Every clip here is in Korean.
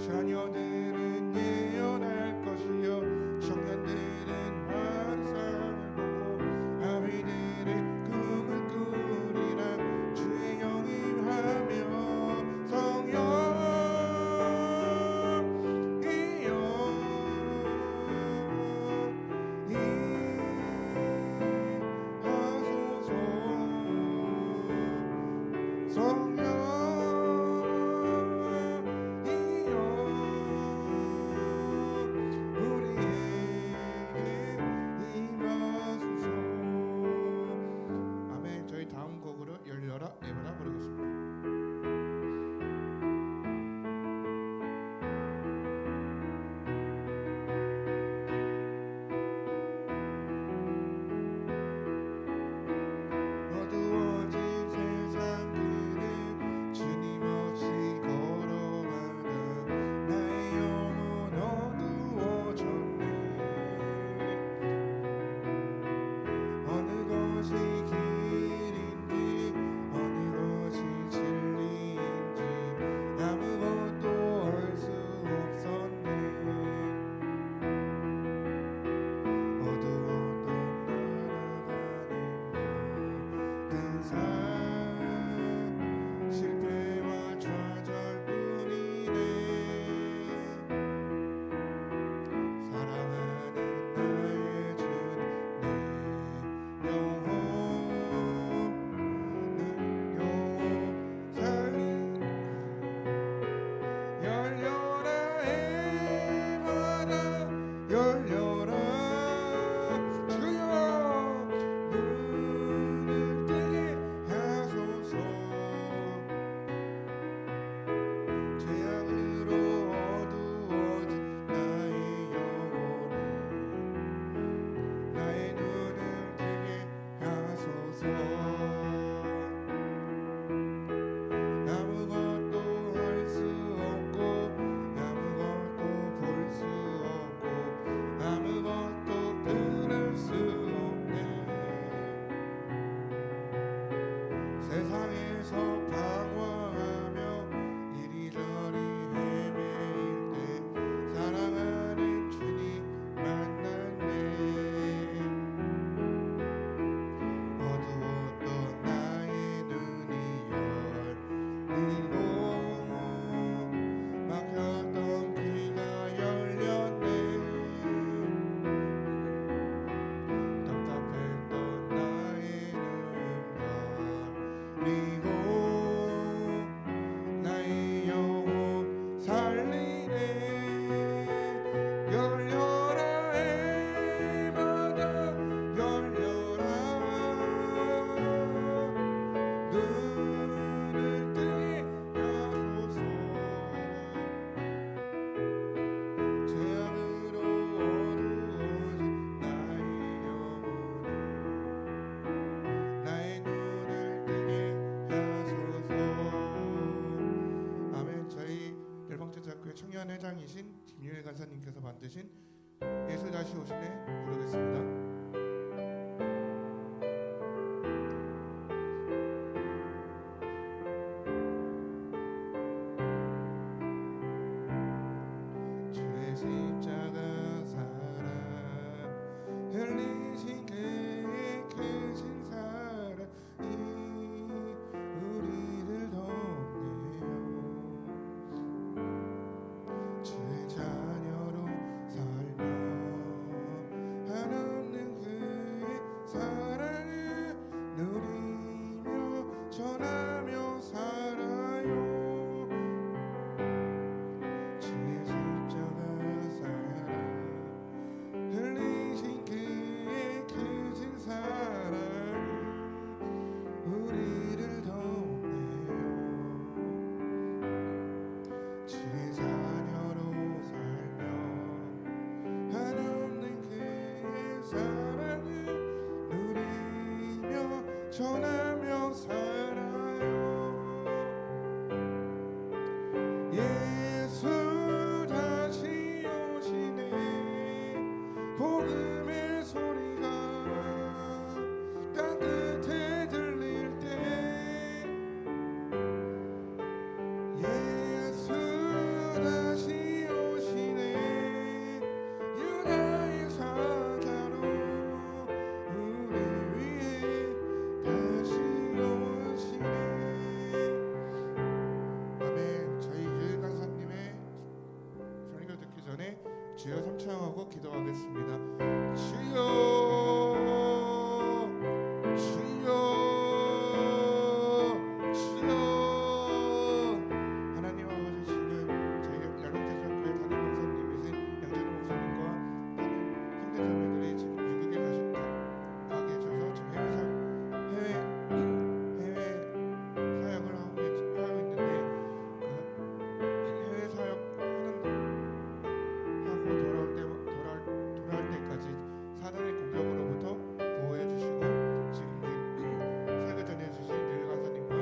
자녀들은 예언할 것이요 청년들은 환상을 보고 아비들의 꿈을 꾸리라. 주의 영임하며 성령 청년회장이신 김유일 간사님께서 만드신 예수 다시 오시네 부르겠습니다. 주의 십자가 사랑 흘리신 그의 크신 사랑이 우리를 돕네요. 주의 자녀로 살며 한없는 그의 사랑을 누리며 전하며 살아요. 주의 십자가 사랑 흘리신 그의 크신 사랑이 우리를 돕네요. 주의 자녀로 살며 한없는 그의 사랑을 누리며 전하며 살아요. 예수 다시 오시네. 복음의 소리가 땅끝에 들릴 때 예수 다시 주여 삼창하고 기도하겠습니다. 주여 주여 주여. 하나님 아버지, 지금 저희 열방제자교회 담임 목사님이신 양재동 목사님과 다른 형제자매들이 지금 미국에 가 계셔서 지금 해외 사역을 하고 있는데, 그 해외 사역하는 하고 돌아올 때까지 사단의 공격으로부터 보호해 주시고, 지금 설교 전해 주신 릴 가사님과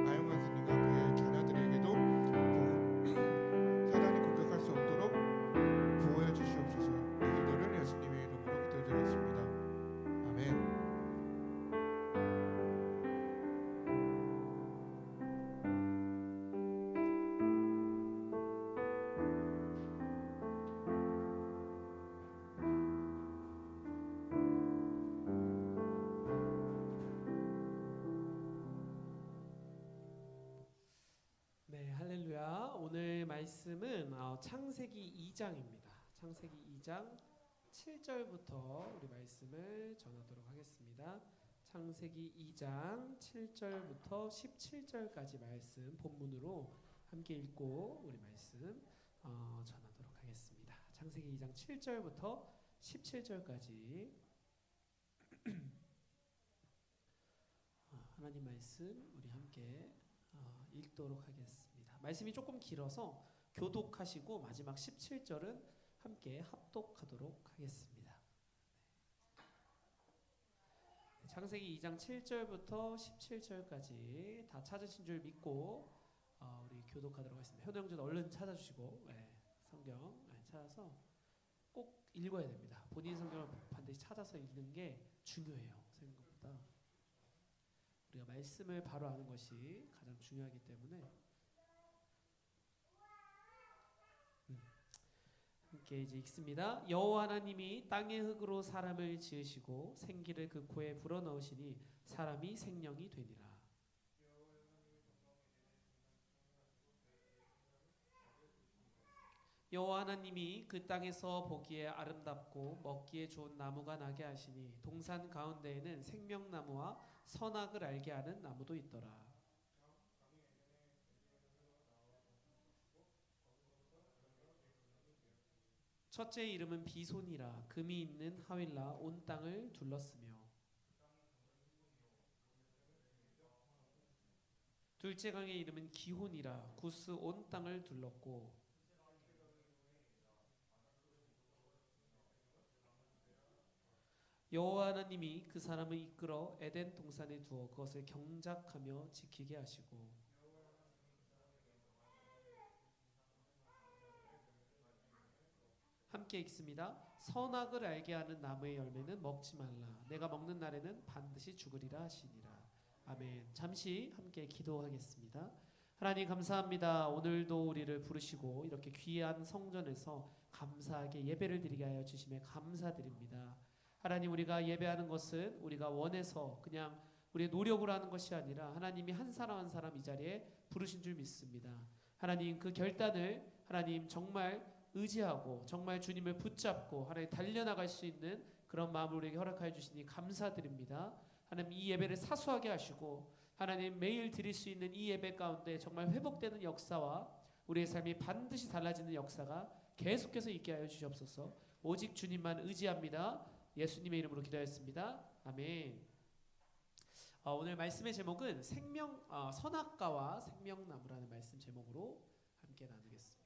아영 가사님과 그의 자녀들에게도 사단이 공격할 수 없도록 보호해 주시옵소서. 이 기도를 예수님의 이름으로 기도드렸습니다. 아멘. 네, 할렐루야. 오늘 말씀은 창세기 2장입니다. 창세기 2장 7절부터 우리 말씀을 전하도록 하겠습니다. 창세기 2장 7절부터 17절까지 말씀 본문으로 함께 읽고 우리 말씀 전하도록 하겠습니다. 창세기 2장 7절부터 17절까지 하나님 말씀 우리 함께 읽도록 하겠습니다. 말씀이 조금 길어서 교독하시고 마지막 17절은 함께 합독하도록 하겠습니다. 창세기 2장 7절부터 17절까지 다 찾으신 줄 믿고 우리 교독하도록 하겠습니다. 현우 형제도 얼른 찾아주시고 성경 찾아서 꼭 읽어야 됩니다. 본인 성경을 반드시 찾아서 읽는 게 중요해요. 생각보다 우리가 말씀을 바로 아는 것이 가장 중요하기 때문에 함께 이제 읽습니다. 여호와 하나님이 땅의 흙으로 사람을 지으시고 생기를 그 코에 불어넣으시니 사람이 생명이 되니라. 여호와 하나님이 그 땅에서 보기에 아름답고 먹기에 좋은 나무가 나게 하시니 동산 가운데에는 생명나무와 선악을 알게 하는 나무도 있더라. 첫째 이름은 비손이라. 금이 있는 하윌라 온 땅을 둘렀으며, 둘째 강의 이름은 기혼이라. 구스 온 땅을 둘렀고, 여호와 하나님이 그 사람을 이끌어 에덴 동산에 두어 그것을 경작하며 지키게 하시고, 함께 읽습니다. 선악을 알게 하는 나무의 열매는 먹지 말라. 내가 먹는 날에는 반드시 죽으리라 하시니라. 아멘. 잠시 함께 기도하겠습니다. 하나님 감사합니다. 오늘도 우리를 부르시고 이렇게 귀한 성전에서 감사하게 예배를 드리게 하여 주심에 감사드립니다. 하나님, 우리가 예배하는 것은 우리가 원해서 그냥 우리의 노력으로 하는 것이 아니라 하나님이 한 사람 한 사람 이 자리에 부르신 줄 믿습니다. 하나님, 그 결단을 하나님 정말 의지하고 정말 주님을 붙잡고 하나님 달려나갈 수 있는 그런 마음을 우리에게 허락하여 주시니 감사드립니다. 하나님, 이 예배를 사수하게 하시고 하나님 매일 드릴 수 있는 이 예배 가운데 정말 회복되는 역사와 우리의 삶이 반드시 달라지는 역사가 계속해서 있게 하여 주시옵소서. 오직 주님만 의지합니다. 예수님의 이름으로 기도하였습니다. 아멘. 오늘 말씀의 제목은 선악과와 생명나무라는 말씀 제목으로 함께 나누겠습니다.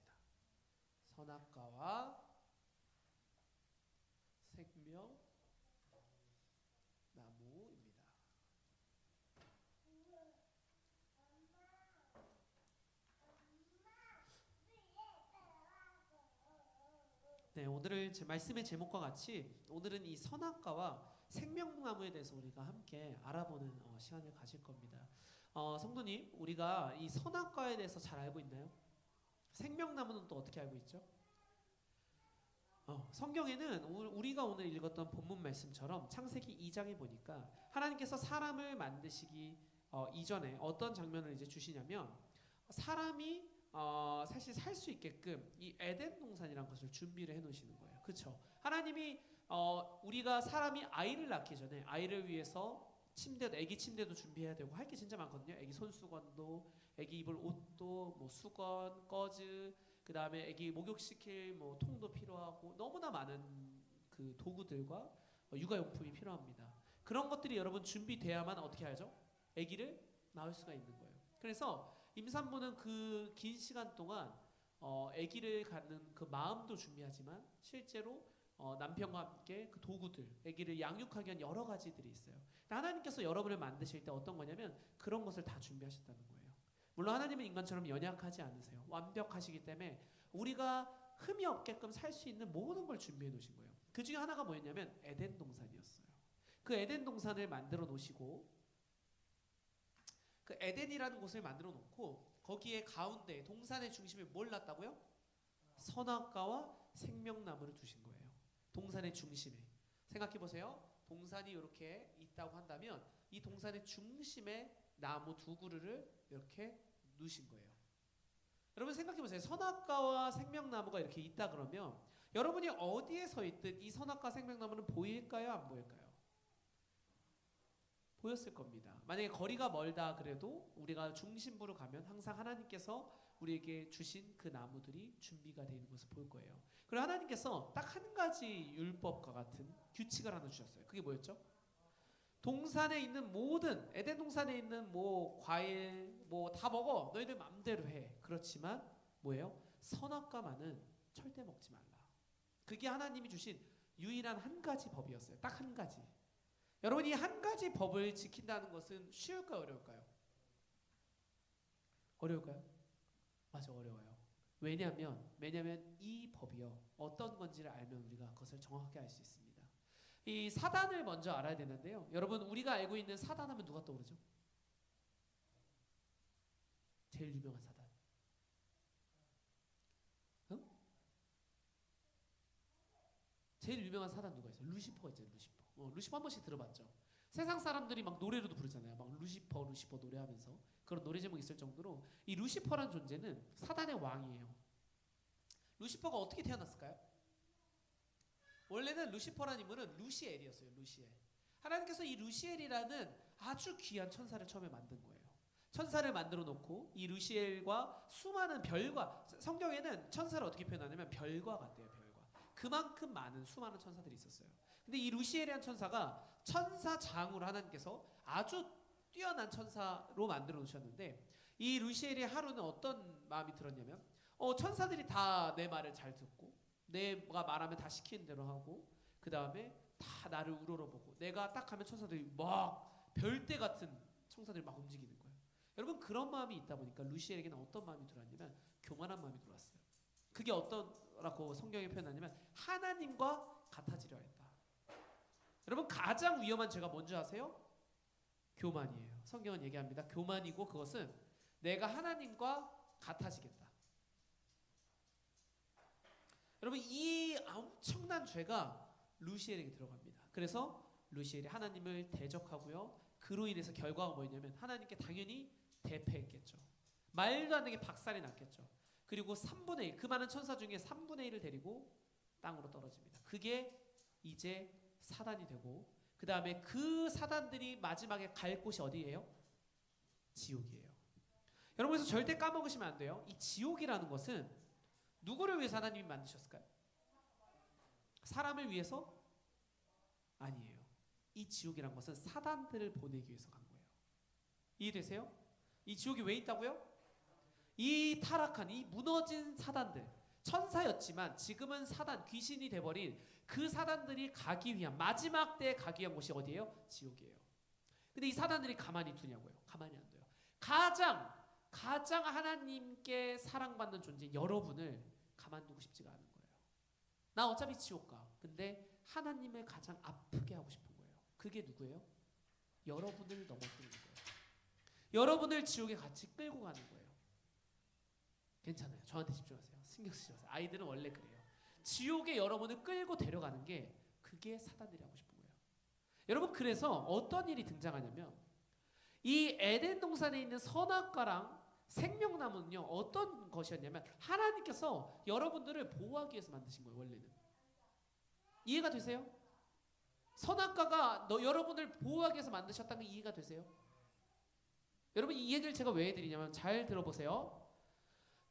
선악과와 생명나무입니다. 네, 오늘 말씀의 제목과 같이 오늘은 이 선악과와 생명나무에 대해서 우리가 함께 알아보는 시간을 가질 겁니다. 성도님, 우리가 이 선악과에 대해서 잘 알고 있나요? 생명나무는 또 어떻게 알고 있죠? 성경에는 우리가 오늘 읽었던 본문 말씀처럼 창세기 2장에 보니까 하나님께서 사람을 만드시기 이전에 어떤 장면을 이제 주시냐면, 사람이 사실 살 수 있게끔 이 에덴 동산이라는 것을 준비를 해놓으시는 거예요. 그렇죠? 하나님이 우리가 사람이 아이를 낳기 전에 아이를 위해서 침대도 아기 침대도 준비해야 되고 할 게 진짜 많거든요. 아기 손수건도, 아기 입을 옷도, 뭐 수건, 꺼즈, 그 다음에 아기 목욕시킬 뭐 통도 필요하고 너무나 많은 그 도구들과 육아용품이 필요합니다. 그런 것들이 여러분 준비돼야만 어떻게 하죠? 아기를 낳을 수가 있는 거예요. 그래서 임산부는 그 긴 시간 동안 아기를 갖는 그 마음도 준비하지만 실제로 남편과 함께 그 도구들, 아기를 양육하기 위한 여러 가지들이 있어요. 하나님께서 여러분을 만드실 때 어떤 거냐면 그런 것을 다 준비하셨다는 거예요. 물론 하나님은 인간처럼 연약하지 않으세요. 완벽하시기 때문에 우리가 흠이 없게끔 살 수 있는 모든 걸 준비해 놓으신 거예요. 그 중에 하나가 뭐였냐면 에덴 동산이었어요. 그 에덴 동산을 만들어 놓으시고 그 에덴이라는 곳을 만들어 놓고 거기에 가운데 동산의 중심에 뭘 놨다고요? 선악과와 생명나무를 두신 거예요. 동산의 중심에. 생각해 보세요. 동산이 이렇게 있다고 한다면 이 동산의 중심에 나무 두 그루를 이렇게 놓으신 거예요. 여러분 생각해 보세요. 선악과와 생명나무가 이렇게 있다 그러면 여러분이 어디에 서 있든 이 선악과 생명나무는 보일까요? 안 보일까요? 보였을 겁니다. 만약에 거리가 멀다 그래도 우리가 중심부로 가면 항상 하나님께서 우리에게 주신 그 나무들이 준비가 되어 있는 것을 볼 거예요. 그리고 하나님께서 딱 한 가지 율법과 같은 규칙을 하나 주셨어요. 그게 뭐였죠? 동산에 있는 모든 에덴 동산에 있는 뭐 과일 뭐 다 먹어. 너희들 맘대로 해. 그렇지만 뭐예요? 선악과만은 절대 먹지 말라. 그게 하나님이 주신 유일한 한 가지 법이었어요. 딱 한 가지. 여러분 이 한 가지 법을 지킨다는 것은 쉬울까요? 어려울까요? 어려울까요? 맞아 어려워요. 왜냐하면 이 법이요 어떤 건지를 알면 우리가 그것을 정확하게 알 수 있습니다. 이 사단을 먼저 알아야 되는데요. 여러분 우리가 알고 있는 사단하면 누가 떠오르죠? 제일 유명한 사단. 응? 제일 유명한 사단 누가 있어요? 루시퍼가 있잖아요. 루시퍼. 루시퍼 한 번씩 들어봤죠? 세상 사람들이 막 노래로도 부르잖아요. 막 루시퍼 루시퍼 노래하면서 그런 노래 제목이 있을 정도로 이 루시퍼란 존재는 사단의 왕이에요. 루시퍼가 어떻게 태어났을까요? 원래는 루시퍼라는 인물은 루시엘이었어요. 루시엘. 하나님께서 이 루시엘이라는 아주 귀한 천사를 처음에 만든 거예요. 천사를 만들어 놓고 이 루시엘과 수많은 별과 성경에는 천사를 어떻게 표현하냐면 별과 같대요. 별과. 그만큼 많은 수많은 천사들이 있었어요. 근데 이 루시엘이라는 천사가 천사장으로 하나님께서 아주 뛰어난 천사로 만들어 놓으셨는데 이 루시엘의 하루는 어떤 마음이 들었냐면 천사들이 다 내 말을 잘 듣고 내가 말하면 다 시키는 대로 하고 그 다음에 다 나를 우러러보고 내가 딱 하면 천사들이 막 별대 같은 천사들이 막 움직이는 거예요. 여러분 그런 마음이 있다 보니까 루시엘에게는 어떤 마음이 들어왔냐면 교만한 마음이 들어왔어요. 그게 어떠라고 성경에 표현하냐면 하나님과 같아지려 했다. 여러분 가장 위험한 죄가 뭔지 아세요? 교만이에요. 성경은 얘기합니다. 교만이고 그것은 내가 하나님과 같아지겠다. 여러분 이 엄청난 죄가 루시엘에게 들어갑니다. 그래서 루시엘이 하나님을 대적하고요. 그로 인해서 결과가 뭐였냐면 하나님께 당연히 대패했겠죠. 말도 안 되게 박살이 났겠죠. 그리고 3분의 1, 그 많은 천사 중에 3분의 1을 데리고 땅으로 떨어집니다. 그게 이제 사단이 되고 그 다음에 그 사단들이 마지막에 갈 곳이 어디예요? 지옥이에요. 여러분 그래서 절대 까먹으시면 안 돼요. 이 지옥이라는 것은 누구를 위해서 하나님이 만드셨을까요? 사람을 위해서? 아니에요. 이 지옥이란 것은 사단들을 보내기 위해서 간 거예요. 이해되세요? 이 지옥이 왜 있다고요? 이 타락한, 이 무너진 사단들, 천사였지만 지금은 사단, 귀신이 돼버린 그 사단들이 가기 위한 마지막 때에 가기 위한 곳이 어디예요? 지옥이에요. 근데 이 사단들이 가만히 두냐고요? 가만히 안 둬요. 가장 하나님께 사랑받는 존재 여러분을 가만두고 싶지가 않은 거예요. 나 어차피 지옥 가. 근데 하나님을 가장 아프게 하고 싶은 거예요. 그게 누구예요? 여러분을 넘어뜨리는 거예요. 여러분을 지옥에 같이 끌고 가는 거예요. 괜찮아요. 저한테 집중하세요. 신경 쓰지 마세요. 아이들은 원래 그래요. 지옥에 여러분을 끌고 데려가는 게 그게 사단들이 하고 싶은 거예요. 여러분 그래서 어떤 일이 등장하냐면 이 에덴 동산에 있는 선악과랑 생명나무는요 어떤 것이었냐면 하나님께서 여러분들을 보호하기 위해서 만드신 거예요. 원래는 이해가 되세요? 선악과가 여러분을 보호하기 위해서 만드셨다는 게 이해가 되세요? 여러분 이 얘기를 제가 왜 해드리냐면 잘 들어보세요.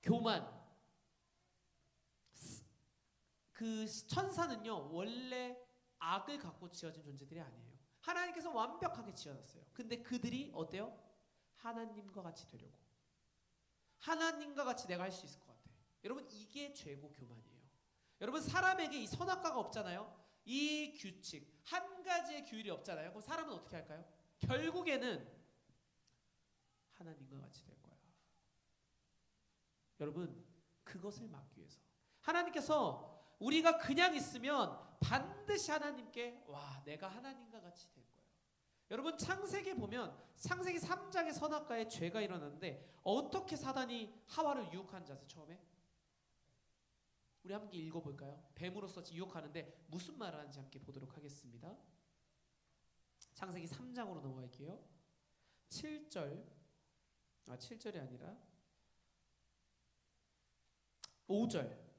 교만, 그 천사는요 원래 악을 갖고 지어진 존재들이 아니에요. 하나님께서 완벽하게 지어놨어요. 근데 그들이 어때요? 하나님과 같이 되려고, 하나님과 같이 내가 할 수 있을 것 같아. 여러분 이게 죄고 교만이에요. 여러분 사람에게 이 선악과가 없잖아요. 이 규칙 한 가지의 규율이 없잖아요. 그럼 사람은 어떻게 할까요? 결국에는 하나님과 같이 될 거야. 여러분 그것을 막기 위해서 하나님께서 우리가 그냥 있으면 반드시 하나님께 내가 하나님과 같이 될 거예요. 여러분 창세기 보면 창세기 3장의 선악과에 죄가 일어났는데 어떻게 사단이 하와를 유혹하는지 아세요? 처음에 우리 함께 읽어볼까요? 뱀으로서 유혹하는데 무슨 말을 하는지 함께 보도록 하겠습니다. 창세기 3장으로 넘어갈게요. 7절이 아니라 5절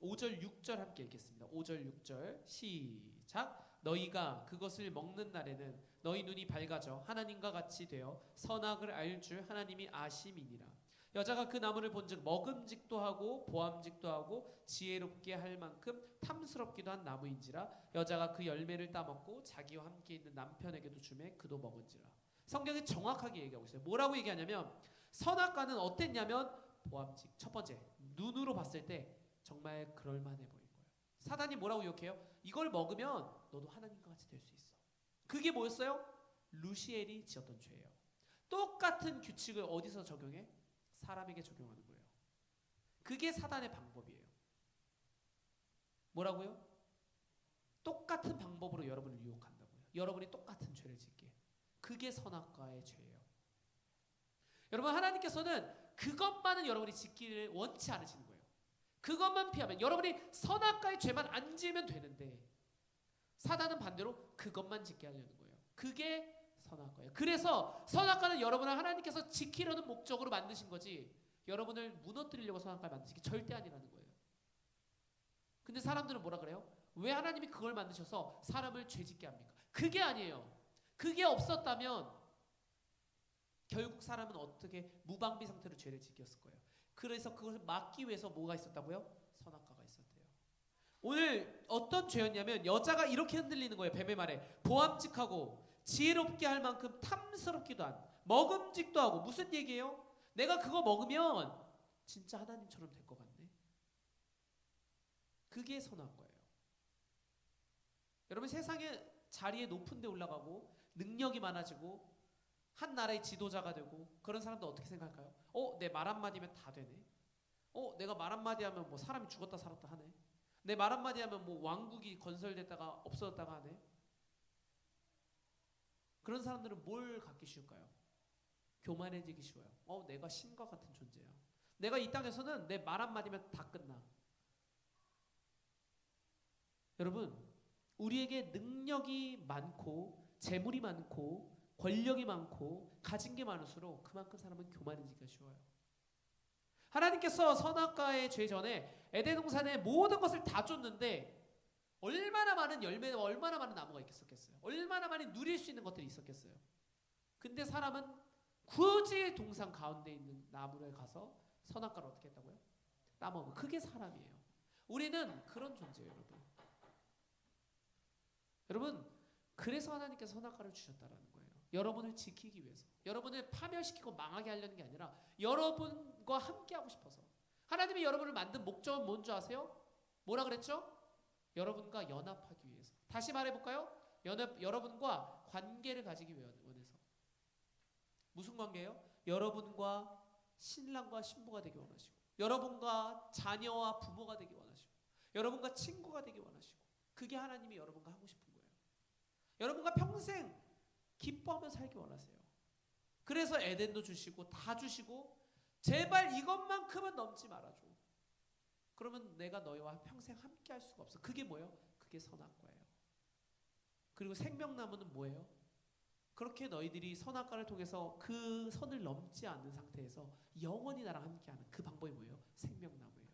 6절 함께 읽겠습니다. 5절 6절 시작. 너희가 그것을 먹는 날에는 너희 눈이 밝아져 하나님과 같이 되어 선악을 알 줄 하나님이 아심이니라. 여자가 그 나무를 본즉 먹음직도 하고 보암직도 하고 지혜롭게 할 만큼 탐스럽기도 한 나무인지라. 여자가 그 열매를 따먹고 자기와 함께 있는 남편에게도 주매 그도 먹은지라. 성경이 정확하게 얘기하고 있어요. 뭐라고 얘기하냐면 선악과는 어땠냐면 보암직, 첫 번째 눈으로 봤을 때 정말 그럴만해 보인 거예요. 사단이 뭐라고 유혹해요? 이걸 먹으면 너도 하나님과 같이 될 수 있어. 그게 뭐였어요? 루시엘이 지었던 죄예요. 똑같은 규칙을 어디서 적용해? 사람에게 적용하는 거예요. 그게 사단의 방법이에요. 뭐라고요? 똑같은 방법으로 여러분을 유혹한다고요. 여러분이 똑같은 죄를 짓게. 그게 선악과의 죄예요. 여러분 하나님께서는 그것만은 여러분이 짓기를 원치 않으시는 거예요. 그것만 피하면 여러분이 선악과의 죄만 안 지으면 되는데 사단은 반대로 그것만 짓게 하려는 거예요. 그게 선악과예요. 그래서 선악과는 여러분을 하나님께서 지키려는 목적으로 만드신 거지 여러분을 무너뜨리려고 선악과를 만드신 게 절대 아니라는 거예요. 근데 사람들은 뭐라 그래요? 왜 하나님이 그걸 만드셔서 사람을 죄짓게 합니까? 그게 아니에요. 그게 없었다면 결국 사람은 어떻게 무방비 상태로 죄를 지켰을 거예요. 그래서 그것을 막기 위해서 뭐가 있었다고요? 선악과가 있었대요. 오늘 어떤 죄였냐면 여자가 이렇게 흔들리는 거예요. 뱀의 말에 보암직하고 지혜롭게 할 만큼 탐스럽기도 한 먹음직도 하고. 무슨 얘기예요? 내가 그거 먹으면 진짜 하나님처럼 될 것 같네. 그게 선악과예요. 여러분 세상에 자리에 높은 데 올라가고 능력이 많아지고 한 나라의 지도자가 되고 그런 사람들 어떻게 생각할까요? 내 말 한마디면 다 되네. 내가 말 한마디 하면 뭐 사람이 죽었다 살았다 하네. 내 말 한마디 하면 뭐 왕국이 건설됐다가 없어졌다가 하네. 그런 사람들은 뭘 갖기 쉬울까요? 교만해지기 쉬워요. 내가 신과 같은 존재야. 내가 이 땅에서는 내 말 한마디면 다 끝나. 여러분 우리에게 능력이 많고 재물이 많고 권력이 많고 가진 게 많을수록 그만큼 사람은 교만해지기가 쉬워요. 하나님께서 선악과의 죄 전에 에덴 동산에 모든 것을 다 줬는데 얼마나 많은 열매와 얼마나 많은 나무가 있었겠어요. 얼마나 많이 누릴 수 있는 것들이 있었겠어요. 근데 사람은 굳이 동산 가운데 있는 나무를 가서 선악과를 어떻게 했다고요? 따먹어. 그게 사람이에요. 우리는 그런 존재예요. 여러분 그래서 하나님께서 선악과를 주셨다라는 거예요. 여러분을 지키기 위해서. 여러분을 파멸시키고 망하게 하려는 게 아니라 여러분과 함께 하고 싶어서. 하나님이 여러분을 만든 목적은 뭔지 아세요? 뭐라 그랬죠? 여러분과 연합하기 위해서. 다시 말해볼까요? 여러분과 관계를 가지기 원해서. 무슨 관계예요? 여러분과 신랑과 신부가 되기 원하시고 여러분과 자녀와 부모가 되기 원하시고 여러분과 친구가 되기 원하시고 그게 하나님이 여러분과 하고 싶은 거예요. 여러분과 평생 기뻐하며 살기 원하세요. 그래서 에덴도 주시고 다 주시고 제발 이것만큼은 넘지 말아줘. 그러면 내가 너희와 평생 함께 할 수가 없어. 그게 뭐예요? 그게 선악과예요. 그리고 생명나무는 뭐예요? 그렇게 너희들이 선악과를 통해서 그 선을 넘지 않는 상태에서 영원히 나랑 함께하는 그 방법이 뭐예요? 생명나무예요.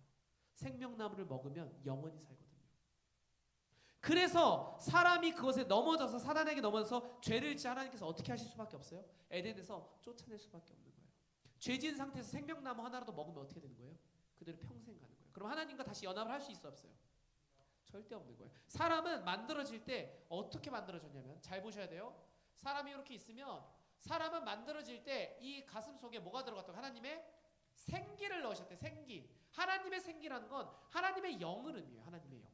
생명나무를 먹으면 영원히 살거든요. 그래서 사람이 그것에 넘어져서 사단에게 넘어져서 죄를 짓지 하나님께서 어떻게 하실 수밖에 없어요? 에덴에서 쫓아낼 수밖에 없는 거예요. 죄진 상태에서 생명나무 하나라도 먹으면 어떻게 되는 거예요? 그대로 평생 가는 거예요. 그럼 하나님과 다시 연합을 할 수 있어 없어요? 절대 없는 거예요. 사람은 만들어질 때 어떻게 만들어졌냐면 잘 보셔야 돼요. 사람이 이렇게 있으면 사람은 만들어질 때 이 가슴 속에 뭐가 들어갔다고? 하나님의 생기를 넣으셨대. 생기. 하나님의 생기라는 건 하나님의 영을 의미해요. 하나님의 영.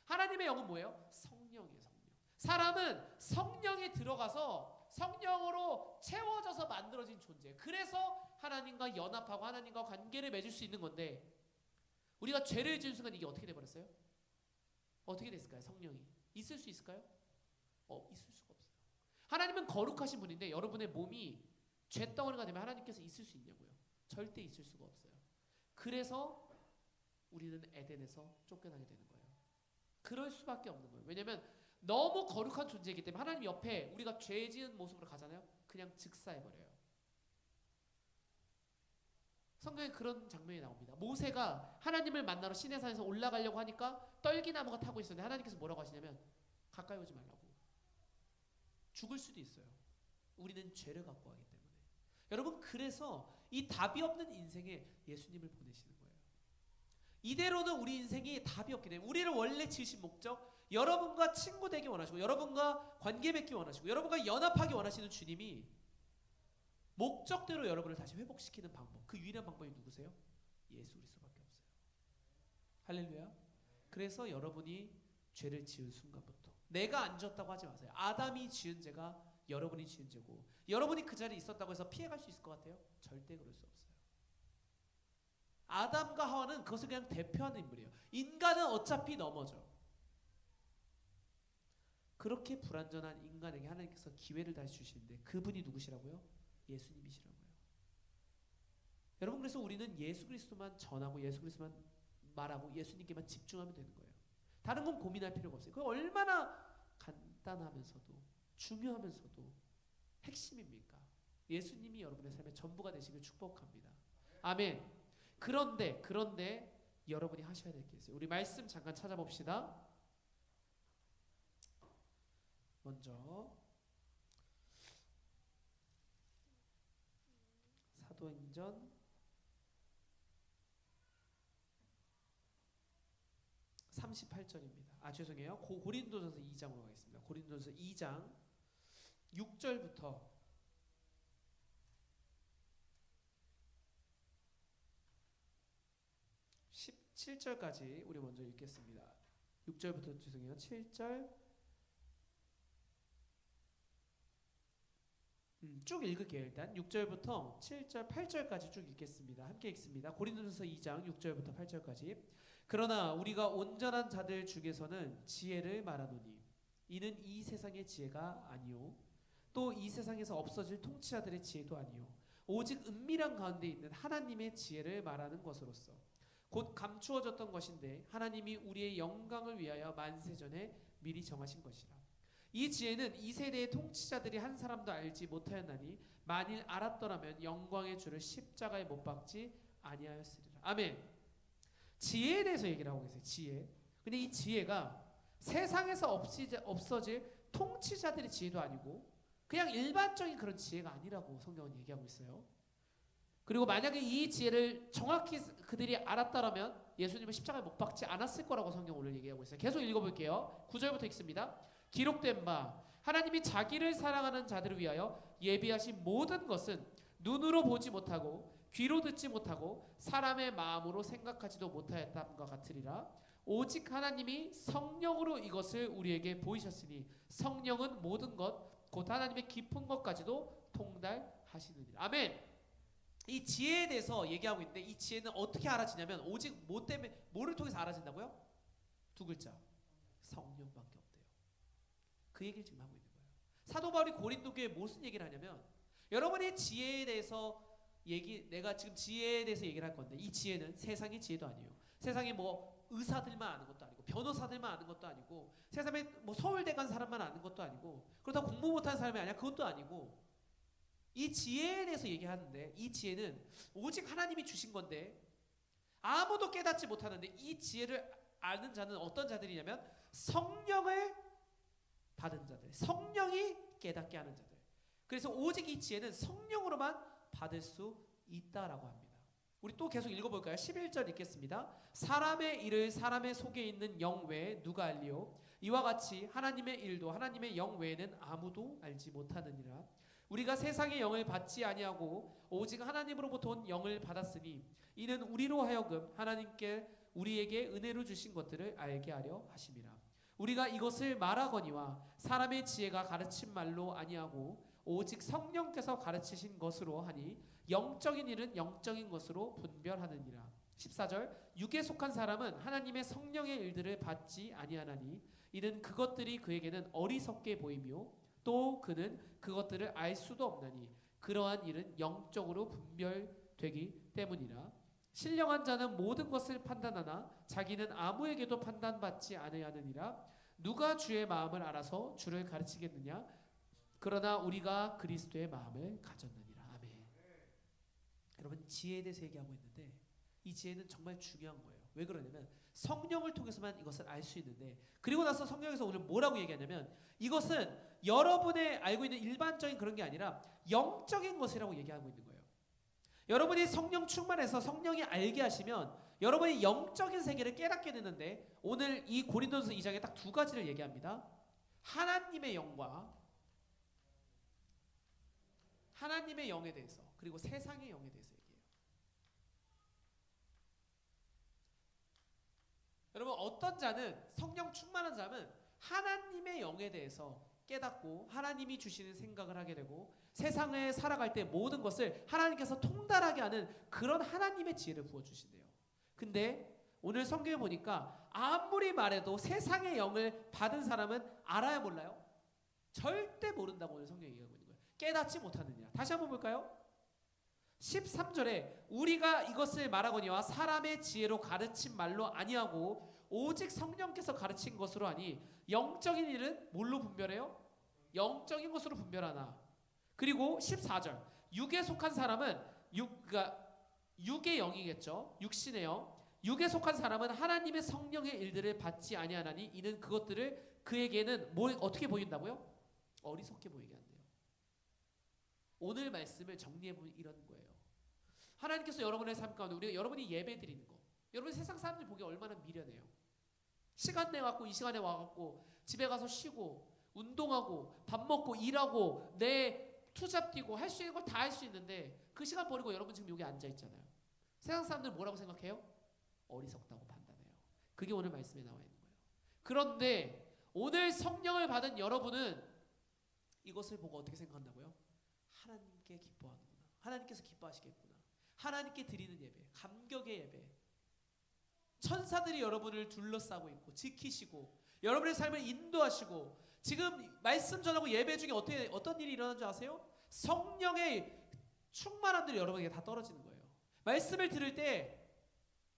하나님의 영은 뭐예요? 성령이에요. 성령. 사람은 성령이 들어가서 성령으로 채워져서 만들어진 존재예요. 그래서 하나님과 연합하고 하나님과 관계를 맺을 수 있는 건데 우리가 죄를 지은 순간 이게 어떻게 돼버렸어요? 어떻게 됐을까요? 성령이 있을 수 있을까요? 있을 수가 없어요. 하나님은 거룩하신 분인데 여러분의 몸이 죄덩어리가 되면 하나님께서 있을 수 있냐고요? 절대 있을 수가 없어요. 그래서 우리는 에덴에서 쫓겨나게 되는 거예요. 그럴 수밖에 없는 거예요. 왜냐하면 너무 거룩한 존재이기 때문에 하나님 옆에 우리가 죄 지은 모습으로 가잖아요. 그냥 즉사해버려요. 성경에 그런 장면이 나옵니다. 모세가 하나님을 만나러 시내산에서 올라가려고 하니까 떨기나무가 타고 있었는데 하나님께서 뭐라고 하시냐면 가까이 오지 말라고. 죽을 수도 있어요. 우리는 죄를 갖고 하기 때문에. 여러분 그래서 이 답이 없는 인생에 예수님을 보내시는 거예요. 이대로는 우리 인생이 답이 없기 때문에 우리를 원래 지으신 목적 여러분과 친구 되기 원하시고 여러분과 관계 맺기 원하시고 여러분과 연합하기 원하시는 주님이 목적대로 여러분을 다시 회복시키는 방법 그 유일한 방법이 누구세요? 예수 그리스도밖에 없어요. 할렐루야. 그래서 여러분이 죄를 지은 순간부터 내가 안 지었다고 하지 마세요. 아담이 지은 죄가 여러분이 지은 죄고 여러분이 그 자리에 있었다고 해서 피해갈 수 있을 것 같아요? 절대 그럴 수 없어요. 아담과 하와는 그것을 그냥 대표하는 인물이에요. 인간은 어차피 넘어져. 그렇게 불완전한 인간에게 하나님께서 기회를 다시 주시는데 그분이 누구시라고요? 예수님이시라고요. 여러분 그래서 우리는 예수 그리스도만 전하고 예수 그리스도만 말하고 예수님께만 집중하면 되는 거예요. 다른 건 고민할 필요가 없어요. 그거 얼마나 간단하면서도 중요하면서도 핵심입니까? 예수님이 여러분의 삶의 전부가 되시길 축복합니다. 아멘. 그런데 여러분이 하셔야 될 게 있어요. 우리 말씀 잠깐 찾아봅시다. 먼저 사도행전 38절입니다. 죄송해요. 고린도전서 2장으로 가겠습니다. 고린도전서 2장 6절부터 17절까지 우리 먼저 읽겠습니다. 6절부터 죄송해요. 7절 쭉 읽을게요. 일단 6절부터 7절 8절까지 쭉 읽겠습니다. 함께 읽습니다. 고린도전서 2장 6절부터 8절까지. 그러나 우리가 온전한 자들 중에서는 지혜를 말하노니 이는 이 세상의 지혜가 아니요 또 이 세상에서 없어질 통치자들의 지혜도 아니요 오직 은밀한 가운데 있는 하나님의 지혜를 말하는 것으로서 곧 감추어졌던 것인데 하나님이 우리의 영광을 위하여 만세전에 미리 정하신 것이라. 이 지혜는 이 세대의 통치자들이 한 사람도 알지 못하였나니 만일 알았더라면 영광의 주를 십자가에 못 박지 아니하였으리라. 아멘. 지혜에 대해서 얘기를 하고 계세요. 지혜. 근데 이 지혜가 세상에서 없어질 통치자들의 지혜도 아니고 그냥 일반적인 그런 지혜가 아니라고 성경은 얘기하고 있어요. 그리고 만약에 이 지혜를 정확히 그들이 알았다라면 예수님은 십자가에 못 박지 않았을 거라고 성경 오늘 얘기하고 있어요. 계속 읽어볼게요. 9절부터 읽습니다. 기록된 바 하나님이 자기를 사랑하는 자들을 위하여 예비하신 모든 것은 눈으로 보지 못하고 귀로 듣지 못하고 사람의 마음으로 생각하지도 못하였다함과 같으리라. 오직 하나님이 성령으로 이것을 우리에게 보이셨으니 성령은 모든 것 곧 하나님의 깊은 것까지도 통달하시느니라. 아멘. 이 지혜에 대해서 얘기하고 있는데 이 지혜는 어떻게 알아지냐면 오직 뭐 때문에 뭐를 통해서 알아진다고요? 두 글자. 성령밖에 없대요. 그 얘기를 지금 하고 있는 거예요. 사도 바울이 고린도 교회에 무슨 얘기를 하냐면 여러분의 지혜에 대해서 내가 지금 지혜에 대해서 얘기를 할 건데 이 지혜는 세상의 지혜도 아니에요. 세상에 뭐 의사들만 아는 것도 아니고 변호사들만 아는 것도 아니고 세상에 뭐 서울대 간 사람만 아는 것도 아니고 그렇다고 공부 못하는 사람이 아니야 그것도 아니고 이 지혜에 대해서 얘기하는데 이 지혜는 오직 하나님이 주신 건데 아무도 깨닫지 못하는데 이 지혜를 아는 자는 어떤 자들이냐면 성령을 받은 자들, 성령이 깨닫게 하는 자들. 그래서 오직 이 지혜는 성령으로만 받을 수 있다라고 합니다. 우리 또 계속 읽어볼까요? 11절 읽겠습니다. 사람의 일을 사람의 속에 있는 영 외에 누가 알리요? 이와 같이 하나님의 일도 하나님의 영 외에는 아무도 알지 못하느니라. 우리가 세상의 영을 받지 아니하고 오직 하나님으로부터 온 영을 받았으니 이는 우리로 하여금 하나님께 우리에게 은혜로 주신 것들을 알게 하려 하심이라. 우리가 이것을 말하거니와 사람의 지혜가 가르친 말로 아니하고 오직 성령께서 가르치신 것으로 하니 영적인 일은 영적인 것으로 분별하느니라. 14절 육에 속한 사람은 하나님의 성령의 일들을 받지 아니하나니 이는 그것들이 그에게는 어리석게 보이며 또 그는 그것들을 알 수도 없나니 그러한 일은 영적으로 분별되기 때문이라. 신령한 자는 모든 것을 판단하나 자기는 아무에게도 판단받지 아니하느니라. 누가 주의 마음을 알아서 주를 가르치겠느냐? 그러나 우리가 그리스도의 마음을 가졌느니라. 아멘. 여러분 지혜에 대해서 얘기하고 있는데 이 지혜는 정말 중요한 거예요. 왜 그러냐면 성령을 통해서만 이것을 알 수 있는데 그리고 나서 성경에서 오늘 뭐라고 얘기하냐면 이것은 여러분의 알고 있는 일반적인 그런 게 아니라 영적인 것이라고 얘기하고 있는 거예요. 여러분이 성령 충만해서 성령이 알게 하시면 여러분이 영적인 세계를 깨닫게 되는데 오늘 이 고린도전서 2장에 딱 두 가지를 얘기합니다. 하나님의 영과 하나님의 영에 대해서 그리고 세상의 영에 대해서 얘기해요. 여러분 어떤 자는 성령 충만한 자는 하나님의 영에 대해서 깨닫고 하나님이 주시는 생각을 하게 되고 세상에 살아갈 때 모든 것을 하나님께서 통달하게 하는 그런 하나님의 지혜를 부어주신대요. 근데 오늘 성경에 보니까 아무리 말해도 세상의 영을 받은 사람은 알아야 몰라요? 절대 모른다고 오늘 성경이 얘기하고 있는 거예요. 깨닫지 못하느냐. 다시 한번 볼까요? 13절에 우리가 이것을 말하거니와 사람의 지혜로 가르친 말로 아니하고 오직 성령께서 가르친 것으로 하니 영적인 일은 뭘로 분별해요? 영적인 것으로 분별하나. 그리고 14절 육에 속한 사람은 그러니까 육의 영이겠죠. 육신의 영. 육에 속한 사람은 하나님의 성령의 일들을 받지 아니하나니 이는 그것들을 그에게는 어떻게 보인다고요? 어리석게 보이게 한대요. 오늘 말씀을 정리해보면 이런 거예요. 하나님께서 여러분의 삶 가운데 여러분이 예배 드리는 거 여러분 세상 사람들이 보기에 얼마나 미련해요. 시간 내갖고 이 시간에 와갖고 집에 가서 쉬고 운동하고 밥 먹고 일하고 내 투잡 뛰고 할 수 있는 걸 다 할 수 있는데 그 시간 버리고 여러분 지금 여기 앉아있잖아요. 세상 사람들 뭐라고 생각해요? 어리석다고 판단해요. 그게 오늘 말씀에 나와 있는 거예요. 그런데 오늘 성령을 받은 여러분은 이것을 보고 어떻게 생각한다고요? 하나님께 기뻐하는구나. 하나님께서 기뻐하시겠구나. 하나님께 드리는 예배, 감격의 예배. 천사들이 여러분을 둘러싸고 있고 지키시고 여러분의 삶을 인도하시고 지금 말씀 전하고 예배 중에 어떤 일이 일어나는 줄 아세요? 성령의 충만함들이 여러분에게 다 떨어지는 거예요. 말씀을 들을 때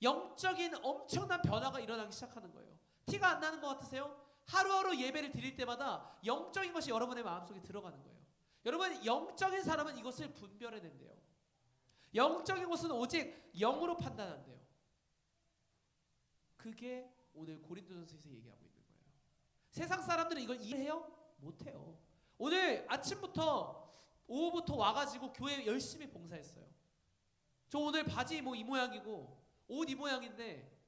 영적인 엄청난 변화가 일어나기 시작하는 거예요. 티가 안 나는 것 같으세요? 하루하루 예배를 드릴 때마다 영적인 것이 여러분의 마음속에 들어가는 거예요. 여러분 영적인 사람은 이것을 분별해낸대요. 영적인 것은 오직 영으로 판단한대요. 그게 오늘 고린도전서에서 얘기하고 있는 거예요. 세상 사람들은 이걸 이해해요? 못해요. 오늘 아침부터 오후부터 와가지고 교회 열심히 봉사했어요. 저 오늘 바지 이 모양이고 옷 이 모양인데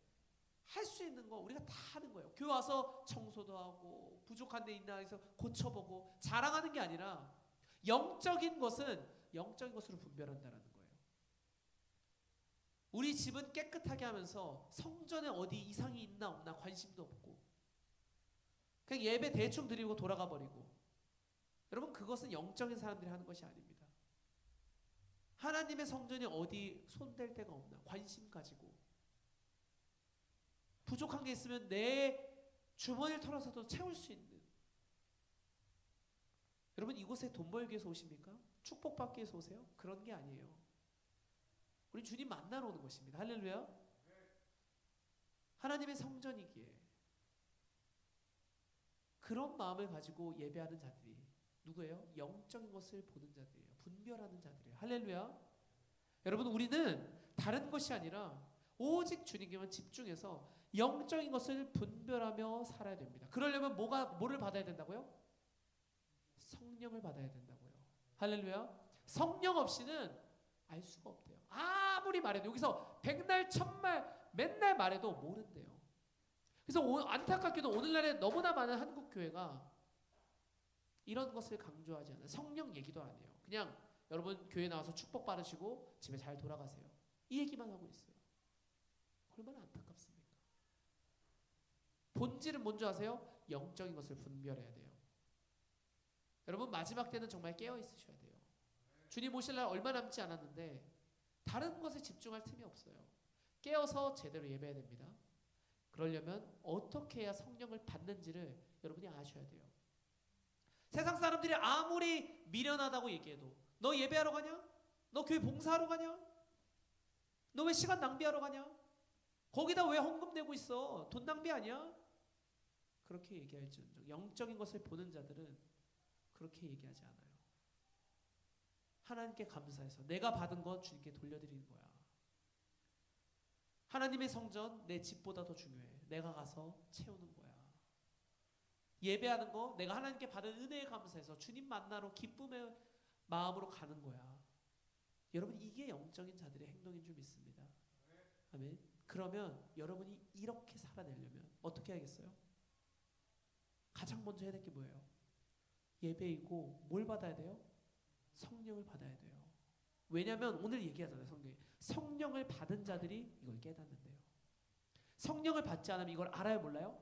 할 수 있는 거 우리가 다 하는 거예요. 교회 와서 청소도 하고 부족한 데 있나 해서 고쳐보고 자랑하는 게 아니라 영적인 것은 영적인 것으로 분별한다라는 거예요. 우리 집은 깨끗하게 하면서 성전에 어디 이상이 있나 없나 관심도 없고 그냥 예배 대충 드리고 돌아가 버리고 여러분 그것은 영적인 사람들이 하는 것이 아닙니다. 하나님의 성전이 어디 손댈 데가 없나 관심 가지고 부족한 게 있으면 내 주머니를 털어서도 채울 수 있는 여러분 이곳에 돈 벌기 위해서 오십니까? 축복받기 위해서 오세요? 그런 게 아니에요. 우리 주님 만나러 오는 것입니다. 할렐루야. 하나님의 성전이기에 그런 마음을 가지고 예배하는 자들이 누구예요? 영적인 것을 보는 자들이에요. 분별하는 자들이에요. 할렐루야. 여러분, 우리는 다른 것이 아니라 오직 주님께만 집중해서 영적인 것을 분별하며 살아야 됩니다. 그러려면 뭐를 받아야 된다고요? 성령을 받아야 된다고요. 할렐루야. 성령 없이는 알 수가 없대요. 아무리 말해도, 여기서 백날 천말 맨날 말해도 모른대요. 그래서 안타깝게도 오늘날에 너무나 많은 한국 교회가 이런 것을 강조하지 않아요. 성령 얘기도 안 해요. 그냥 여러분 교회 나와서 축복 받으시고 집에 잘 돌아가세요. 이 얘기만 하고 있어요. 얼마나 안타깝습니까? 본질은 뭔지 아세요? 영적인 것을 분별해야 돼요. 여러분, 마지막 때는 정말 깨어 있으셔야 돼요. 주님 오실 날 얼마 남지 않았는데 다른 것에 집중할 틈이 없어요. 깨어서 제대로 예배해야 됩니다. 그러려면 어떻게 해야 성령을 받는지를 여러분이 아셔야 돼요. 세상 사람들이 아무리 미련하다고 얘기해도, 너 예배하러 가냐? 너 교회 봉사하러 가냐? 너 왜 시간 낭비하러 가냐? 거기다 왜 헌금 내고 있어? 돈 낭비 아니야? 그렇게 얘기할지언정 영적인 것을 보는 자들은 그렇게 얘기하지 않아요. 하나님께 감사해서 내가 받은 것 주님께 돌려드리는 거야. 하나님의 성전 내 집보다 더 중요해. 내가 가서 채우는 거야. 예배하는 거 내가 하나님께 받은 은혜에 감사해서 주님 만나러 기쁨의 마음으로 가는 거야. 여러분, 이게 영적인 자들의 행동인 줄 믿습니다. 아멘. 그러면 여러분이 이렇게 살아내려면 어떻게 하겠어요? 가장 먼저 해야 될 게 뭐예요? 예배이고 뭘 받아야 돼요? 성령을 받아야 돼요. 왜냐하면 오늘 얘기하잖아요. 성령을 받은 자들이 이걸 깨닫는데요. 성령을 받지 않으면 이걸 알아요, 몰라요?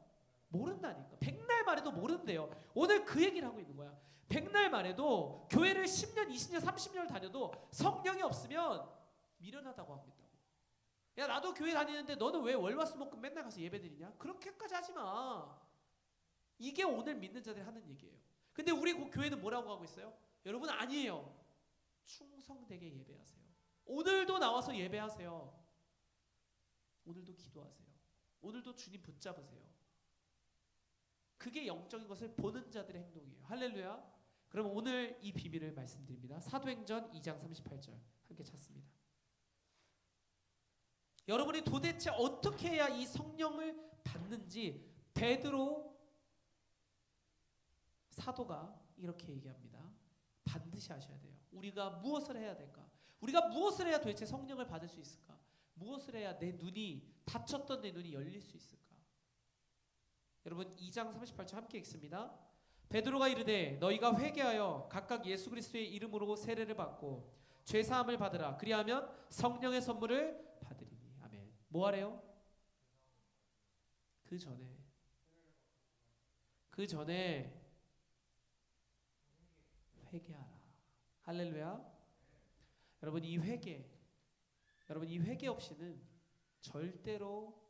모른다니까. 백날 말해도 모른대요. 오늘 그 얘기를 하고 있는 거야. 백날 말해도 교회를 10년, 20년, 30년을 다녀도 성령이 없으면 미련하다고 합니다. 야, 나도 교회 다니는데 너는 왜 월화수목금 맨날 가서 예배드리냐? 그렇게까지 하지 마. 이게 오늘 믿는 자들이 하는 얘기예요. 근데 우리 교회는 뭐라고 하고 있어요? 여러분, 아니에요. 충성되게 예배하세요. 오늘도 나와서 예배하세요. 오늘도 기도하세요. 오늘도 주님 붙잡으세요. 그게 영적인 것을 보는 자들의 행동이에요. 할렐루야. 그럼 오늘 이 비밀을 말씀드립니다. 사도행전 2장 38절 함께 찾습니다. 여러분이 도대체 어떻게 해야 이 성령을 받는지 베드로 사도가 이렇게 얘기합니다. 반드시 하셔야 돼요. 우리가 무엇을 해야 될까? 우리가 무엇을 해야 도대체 성령을 받을 수 있을까? 무엇을 해야 내 눈이, 닫혔던 내 눈이 열릴 수 있을까? 여러분, 2장 38절 함께 읽습니다. 베드로가 이르되 너희가 회개하여 각각 예수 그리스도의 이름으로 세례를 받고 죄 사함을 받으라. 그리하면 성령의 선물을 받으리니. 아멘. 뭐 하래요? 그 전에 회개하라. 할렐루야. 여러분, 이 회개 없이는 절대로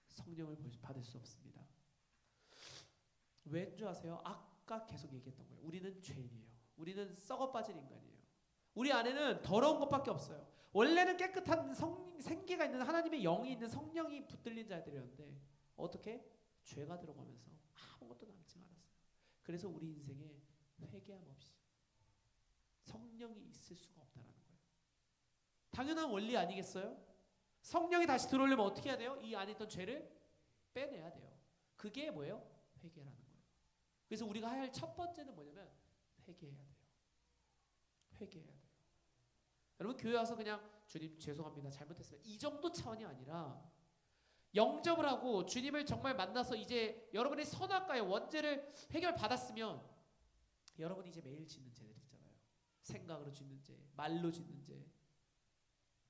성령을 받을 수 없습니다. 왠 줄 아세요? 아까 계속 얘기했던 거예요. 우리는 죄인이에요. 우리는 썩어 빠진 인간이에요. 우리 안에는 더러운 것밖에 없어요. 원래는 깨끗한 생기가 있는 하나님의 영이 있는 성령이 붙들린 자들이었는데 어떻게? 죄가 들어가면서 아무것도 남지 않았어요. 그래서 우리 인생에 회개함 없이 성령이 있을 수가 없다라는 거예요. 당연한 원리 아니겠어요? 성령이 다시 들어오려면 어떻게 해야 돼요? 이 안에 있던 죄를 빼내야 돼요. 그게 뭐예요? 회개라는 거예요. 그래서 우리가 할 첫 번째는 뭐냐면 회개해야 돼요. 회개해야 돼요. 여러분, 교회 와서 그냥 주님 죄송합니다, 잘못했어요, 이 정도 차원이 아니라 영접을 하고 주님을 정말 만나서 이제 여러분의 선악과의 원죄를 해결받았으면 여러분이 이제 매일 짓는 죄들 있잖아요. 생각으로 짓는 죄, 말로 짓는 죄,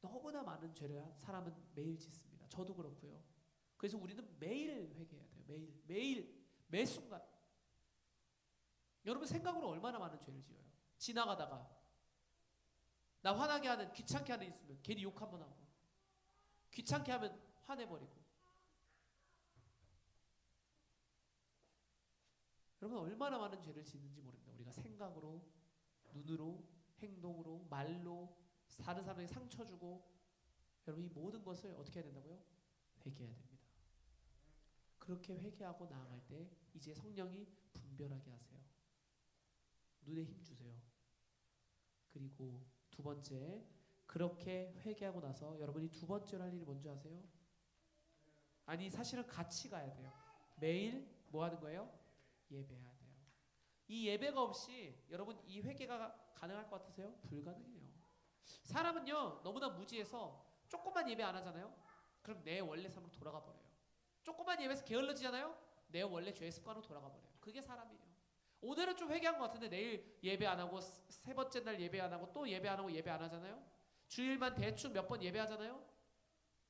너무나 많은 죄를 사람은 매일 짓습니다. 저도 그렇고요. 그래서 우리는 매일 회개해야 돼요. 매일 매 순간. 여러분, 생각으로 얼마나 많은 죄를 지어요. 지나가다가 나 화나게 하는, 귀찮게 하는 있으면 괜히 욕 한번 하고, 귀찮게 하면 화내버리고. 여러분, 얼마나 많은 죄를 짓는지 모릅니다. 우리가 생각으로, 눈으로, 행동으로, 말로 다른 사람에게 상처 주고. 여러분, 이 모든 것을 어떻게 해야 된다고요? 회개해야 됩니다. 그렇게 회개하고 나아갈 때 이제 성령이 분별하게 하세요. 눈에 힘 주세요. 그리고 두 번째, 그렇게 회개하고 나서 여러분이 두 번째로 할 일이 뭔지 아세요? 아니 사실은 같이 가야 돼요. 매일 뭐 하는 거예요? 예배해야 돼요. 이 예배가 없이 여러분 이 회개가 가능할 것 같으세요? 불가능해요. 사람은요 너무나 무지해서 조금만 예배 안 하잖아요. 그럼 내 원래 삶으로 돌아가 버려요. 조금만 예배에서 게을러지잖아요. 내 원래 죄의 습관으로 돌아가 버려요. 그게 사람이에요. 오늘은 좀 회개한 것 같은데 내일 예배 안 하고 세 번째 날 예배 안 하고 또 예배 안 하고 예배 안 하잖아요. 주일만 대충 몇 번 예배하잖아요.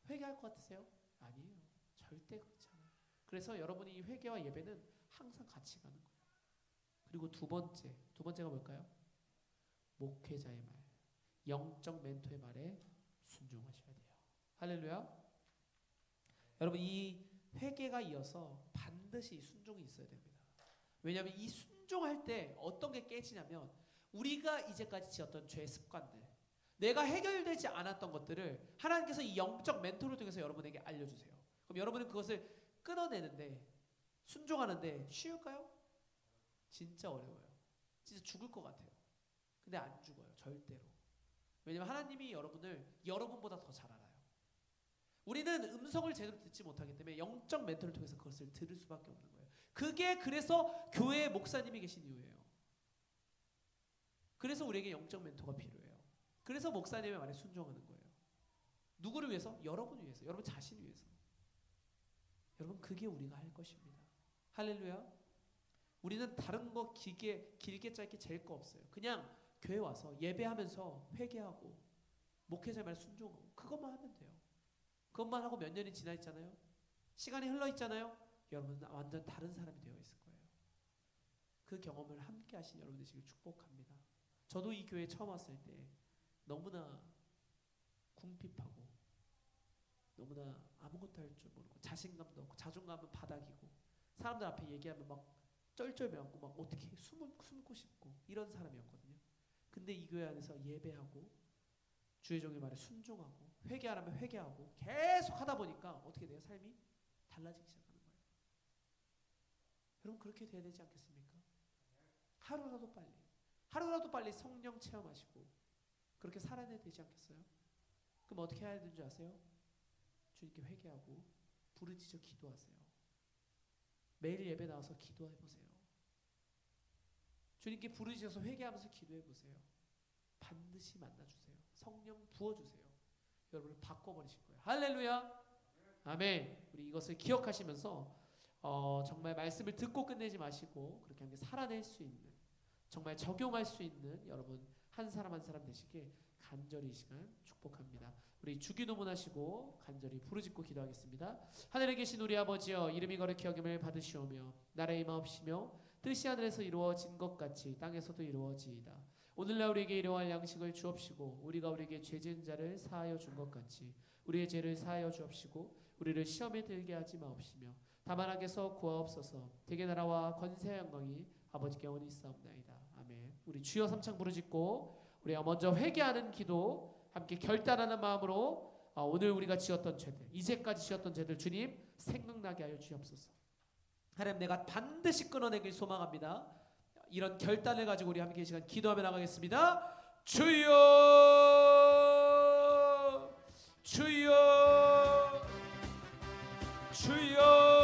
회개할 것 같으세요? 아니에요. 절대 그렇지 않아요. 그래서 여러분이 이 회개와 예배는 항상 같이 가는 거예요. 그리고 두 번째가 뭘까요? 목회자의 말, 영적 멘토의 말에 순종하셔야 돼요. 할렐루야. 여러분 이 회개가 이어서 반드시 순종이 있어야 됩니다. 왜냐하면 이 순종할 때 어떤 게 깨지냐면 우리가 이제까지 지었던 죄 습관들, 내가 해결되지 않았던 것들을 하나님께서 이 영적 멘토를 통해서 여러분에게 알려주세요. 그럼 여러분은 그것을 끊어내는데 순종하는데 쉬울까요? 진짜 어려워요. 진짜 죽을 것 같아요. 근데 안 죽어요. 절대로. 왜냐하면 하나님이 여러분을 여러분보다 더 잘 알아요. 우리는 음성을 제대로 듣지 못하기 때문에 영적 멘토를 통해서 그것을 들을 수밖에 없는 거예요. 그게 그래서 교회에 목사님이 계신 이유예요. 그래서 우리에게 영적 멘토가 필요해요. 그래서 목사님의 말에 순종하는 거예요. 누구를 위해서? 여러분을 위해서. 여러분 자신을 위해서. 여러분 그게 우리가 할 것입니다. 할렐루야. 우리는 다른 거 길게 짧게 잴 거 없어요. 그냥 교회 와서 예배하면서 회개하고 목회자의 말에 순종하고 그것만 하면 돼요. 그것만 하고 몇 년이 지나 있잖아요. 시간이 흘러 있잖아요. 여러분은 완전 다른 사람이 되어 있을 거예요. 그 경험을 함께 하신 여러분 되시길 축복합니다. 저도 이 교회에 처음 왔을 때 너무나 궁핍하고 너무나 아무것도 할 줄 모르고 자신감도 없고 자존감은 바닥이고 사람들 앞에 얘기하면 막 쩔쩔매고 막 어떻게 숨고 싶고 이런 사람이었거든요. 근데 이 교회 안에서 예배하고 주의 종의 말에 순종하고 회개하라면 회개하고 계속 하다 보니까 어떻게 돼요? 삶이 달라지기 시작하는 거예요. 여러분 그렇게 돼야 되지 않겠습니까? 하루라도 빨리 성령 체험하시고 그렇게 살아내야 되지 않겠어요? 그럼 어떻게 해야 되는지 아세요? 주님께 회개하고 부르짖어 기도하세요. 매일 예배 나와서 기도해보세요. 주님께 부르짖어서 회개하면서 기도해보세요. 반드시 만나주세요. 성령 부어주세요. 여러분을 바꿔버리실 거예요. 할렐루야. 아멘. 우리 이것을 기억하시면서 정말 말씀을 듣고 끝내지 마시고 그렇게 함께 살아낼 수 있는 정말 적용할 수 있는 여러분 한 사람 한 사람 되시길 간절히 이 시간 축복합니다. 우리 주기도문 하시고 간절히 부르짖고 기도하겠습니다. 하늘에 계신 우리 아버지여 이름이 거룩히 여김을 받으시오며 나라의 임하옵시며 뜻이 하늘에서 이루어진 것 같이 땅에서도 이루어지이다. 오늘날 우리에게 일용할 양식을 주옵시고 우리가 우리에게 죄 지은 자를 사하여 준 것 같이 우리의 죄를 사하여 주옵시고 우리를 시험에 들게 하지 마옵시며 다만 악에서 구하옵소서. 대개 나라와 권세와 영광이 아버지께 영원히 있사옵나이다. 아멘. 우리 주여 삼창 부르짖고 우리가 먼저 회개하는 기도 함께 결단하는 마음으로 오늘 우리가 지었던 죄들 이제까지 지었던 죄들 주님 생각나게 하여 주옵소서. 하나님 내가 반드시 끊어내길 소망합니다. 이런 결단을 가지고 우리 함께 이 시간 기도하며 나가겠습니다. 주여 주여 주여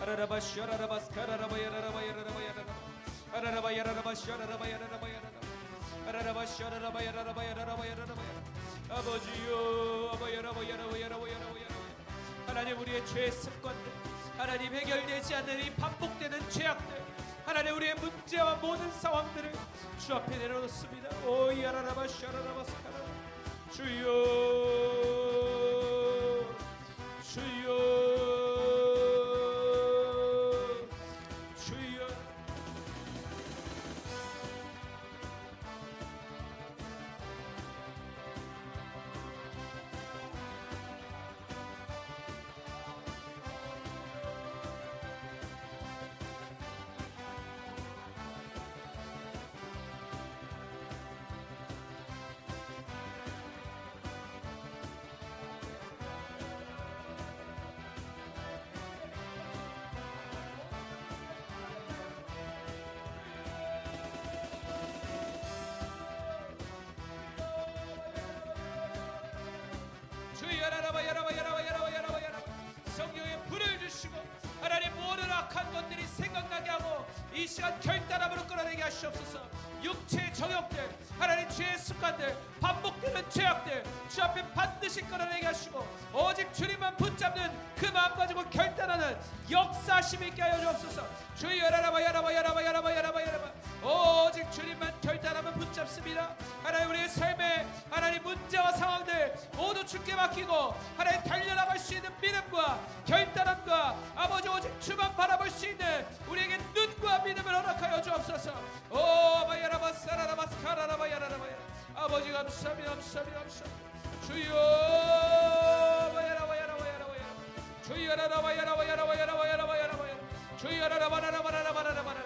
아라라바 샤라라바 스카라라바 야라라바 야라라바 야라라바 아라라바 야라라바 샤라라바 야라라바 야라라바 아라라바 샤라라바 야라라바 야라라바 야라라바 아버지여 아바야라바 야라바 야라바 야라바 야라바 하나님 우리의 죄 습관들 하나님 해결되지 않는 이 반복되는 죄악들 하나님 우리의 문제와 모든 상황들을 주 앞에 내려놓습니다. 오 야라라바 샤라라바 스카라라바 주여 주여 마음들이 생각나게 하고 이 시간 결단함으로 끌어내게 하시옵소서. 육체의 정욕들, 하나님 죄의 습관들, 반복되는 죄악들 주 앞에 반드시 끌어내게 하시고 오직 주님만 붙잡는 그 마음 가지고 결단하는 역사심 있게 하여 주옵소서. 주여 라라바야라바야라바야라바야라바 오직 주님만 결단하면 붙잡습니다. 하나님 우리의 삶에 하나님 문제와 상황들 모두 주께 맡기고 하나님 달려나갈 수 있는 믿음과 결단함과 아버지 오직 주만 바라볼 수 있는 우리에게 눈과 믿음을 허락하여 주옵소서. 오 바야라바사라라바스카라라바야라바야 아버지 감사합니다. 감사합니다. 감사합니다. 주여 바야라바야라바야라바야라바야 주여 라라바야라바야라바야라바야라바야 주여 라라바라라바라라바라라바라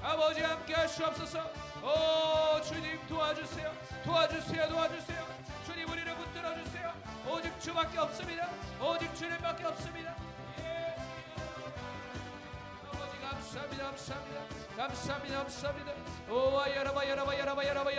아버지 함께 하시옵소서. 오 주님 도와주세요. 도와주세요. 도와주세요. 주님 우리를 붙들어 주세요. 오직 주밖에 없습니다. 오직 주님밖에 없습니다. 예. 아버지 감사합니다. 감사합니다. 감사합니다. 감사합니다. 오 야라바야라바야라바야라바야라바야